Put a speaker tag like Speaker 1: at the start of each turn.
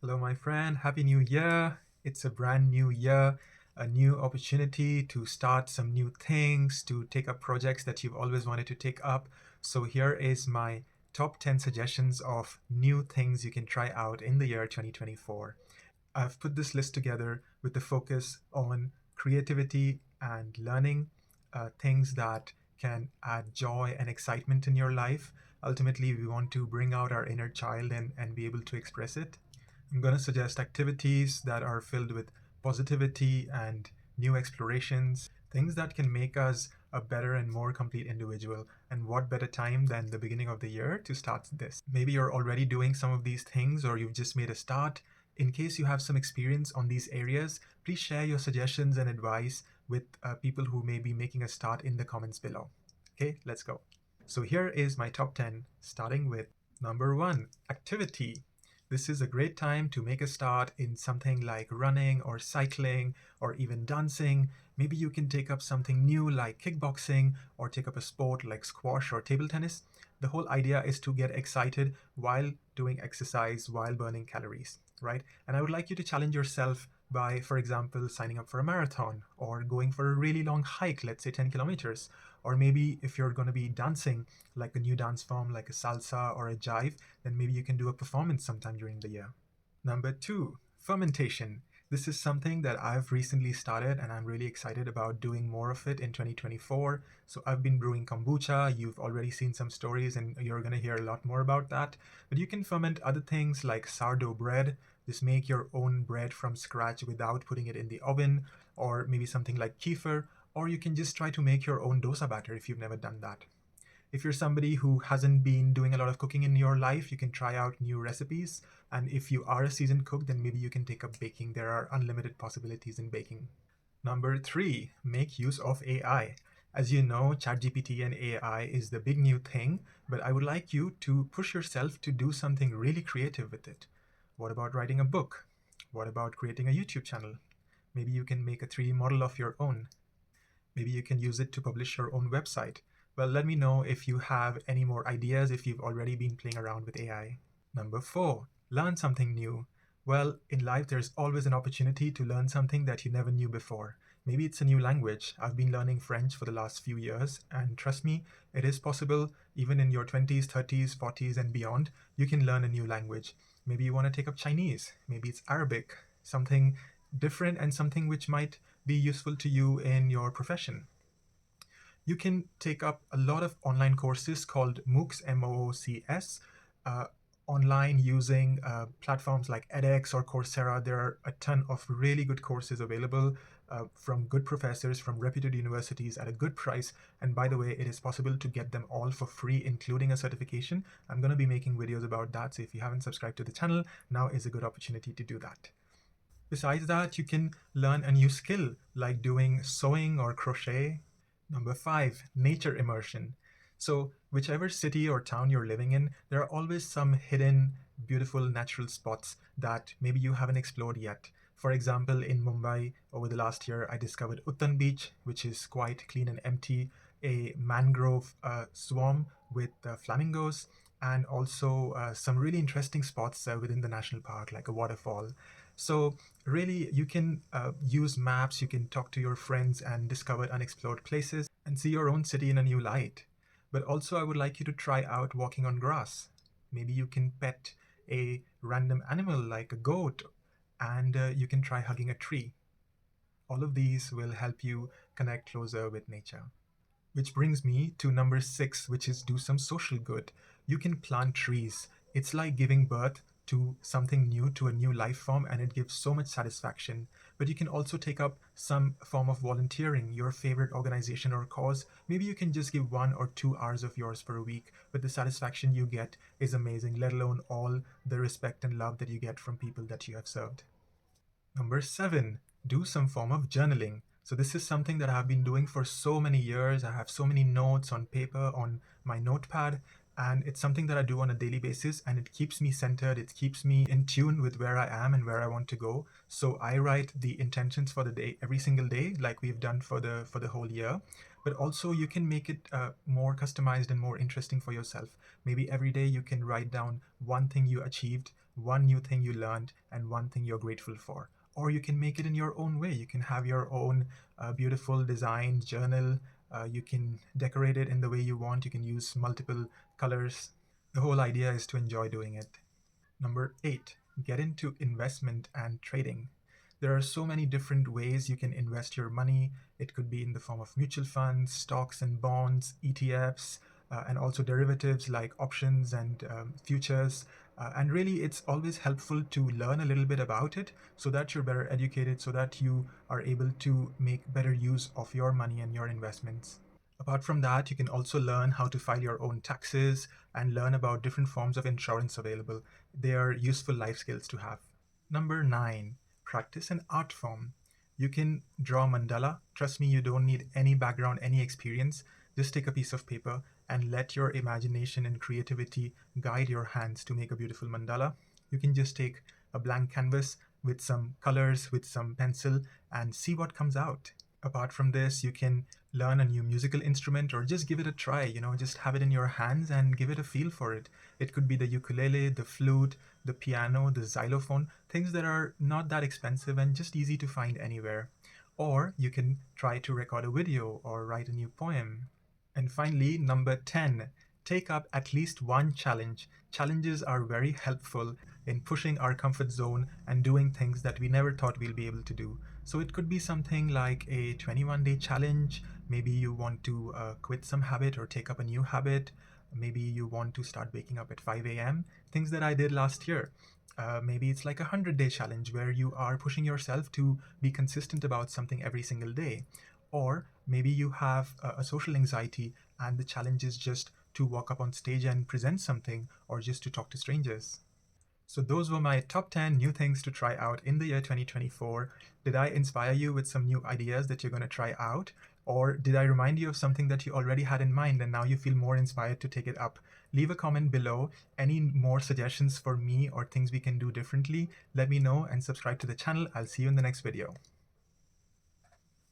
Speaker 1: Hello, my friend. Happy New Year. It's a brand new year, a new opportunity to start some new things, to take up projects that you've always wanted to take up. So, here is my top 10 suggestions of new things you can try out in the year 2024. I've put this list together with the focus on creativity and learning, things that can add joy and excitement in your life. Ultimately, we want to bring out our inner child and be able to express it. I'm going to suggest activities that are filled with positivity and new explorations, things that can make us a better and more complete individual. And what better time than the beginning of the year to start this? Maybe you're already doing some of these things or you've just made a start. In case you have some experience on these areas, please share your suggestions and advice with people who may be making a start in the comments below. Okay, let's go. So here is my top 10, starting with number 1, activity. This is a great time to make a start in something like running or cycling or even dancing. Maybe you can take up something new like kickboxing or take up a sport like squash or table tennis. The whole idea is to get excited while doing exercise, while burning calories, right? And I would like you to challenge yourself by, for example, signing up for a marathon or going for a really long hike, let's say 10 kilometers. Or maybe if you're going to be dancing like a new dance form like a salsa or a jive, then maybe you can do a performance sometime during the year. Number 2, fermentation. This is something that I've recently started and I'm really excited about doing more of it in 2024. So I've been brewing kombucha. You've already seen some stories and you're going to hear a lot more about that. But you can ferment other things like sourdough bread. Just make your own bread from scratch without putting it in the oven, or maybe something like kefir, or you can just try to make your own dosa batter if you've never done that. If you're somebody who hasn't been doing a lot of cooking in your life, you can try out new recipes. And if you are a seasoned cook, then maybe you can take up baking. There are unlimited possibilities in baking. Number 3, make use of AI. As you know, ChatGPT and AI is the big new thing, but I would like you to push yourself to do something really creative with it. What about writing a book? What about creating a YouTube channel? Maybe you can make a 3D model of your own. Maybe you can use it to publish your own website. Well, let me know if you have any more ideas, if you've already been playing around with AI. Number 4, learn something new. Well, in life, there's always an opportunity to learn something that you never knew before. Maybe it's a new language. I've been learning French for the last few years, and trust me, it is possible, even in your 20s, 30s, 40s, and beyond, you can learn a new language. Maybe you want to take up Chinese, maybe it's Arabic, something different and something which might be useful to you in your profession. You can take up a lot of online courses called MOOCs, MOOCs, uh, online using platforms like edX or Coursera. There are a ton of really good courses available from good professors from reputed universities at a good price. And by the way, it is possible to get them all for free, including a certification. I'm going to be making videos about that. So if you haven't subscribed to the channel, now is a good opportunity to do that. Besides that, you can learn a new skill like doing sewing or crochet. Number 5, nature immersion. So, whichever city or town you're living in, there are always some hidden, beautiful natural spots that maybe you haven't explored yet. For example, in Mumbai, over the last year, I discovered Uttan Beach, which is quite clean and empty, a mangrove swarm with flamingos, and also some really interesting spots within the national park, like a waterfall. So, really, you can use maps, you can talk to your friends and discover unexplored places and see your own city in a new light. But also, I would like you to try out walking on grass. Maybe you can pet a random animal like a goat, and you can try hugging a tree. All of these will help you connect closer with nature. Which brings me to number 6, which is do some social good. You can plant trees. It's like giving birth to something new, to a new life form, and it gives so much satisfaction. But you can also take up some form of volunteering, your favorite organization or cause. Maybe you can just give 1 or 2 hours of yours per week, but the satisfaction you get is amazing, let alone all the respect and love that you get from people that you have served. Number 7, do some form of journaling. So, this is something that I've been doing for so many years. I have so many notes on paper on my notepad, and it's something that I do on a daily basis, and it keeps me centered. It keeps me in tune with where I am and where I want to go. So, I write the intentions for the day every single day, like we've done for the whole year. But also, you can make it more customized and more interesting for yourself. Maybe every day you can write down one thing you achieved, one new thing you learned and one thing you're grateful for. Or you can make it in your own way. You can have your own beautiful designed journal. You can decorate it in the way you want. You can use multiple colors. The whole idea is to enjoy doing it. Number 8, get into investment and trading. There are so many different ways you can invest your money. It could be in the form of mutual funds, stocks and bonds, ETFs, and also derivatives like options and futures. And really, it's always helpful to learn a little bit about it so that you're better educated, so that you are able to make better use of your money and your investments. Apart from that, you can also learn how to file your own taxes and learn about different forms of insurance available. They are useful life skills to have. Number 9, practice an art form. You can draw mandala. Trust me, you don't need any background, any experience. Just take a piece of paper and let your imagination and creativity guide your hands to make a beautiful mandala. You can just take a blank canvas with some colors, with some pencil, and see what comes out. Apart from this, you can learn a new musical instrument or just give it a try, just have it in your hands and give it a feel for it. It could be the ukulele, the flute, the piano, the xylophone, things that are not that expensive and just easy to find anywhere. Or you can try to record a video or write a new poem. And finally, number 10, take up at least one challenge. Challenges are very helpful in pushing our comfort zone and doing things that we never thought we'll be able to do. So it could be something like a 21-day challenge. Maybe you want to quit some habit or take up a new habit. Maybe you want to start waking up at 5 a.m., things that I did last year. Maybe it's like a 100-day challenge where you are pushing yourself to be consistent about something every single day. Or maybe you have a social anxiety and the challenge is just to walk up on stage and present something or just to talk to strangers. So those were my top 10 new things to try out in the year 2024. Did I inspire you with some new ideas that you're going to try out? Or did I remind you of something that you already had in mind and now you feel more inspired to take it up? Leave a comment below. Any more suggestions for me or things we can do differently, let me know and subscribe to the channel. I'll see you in the next video.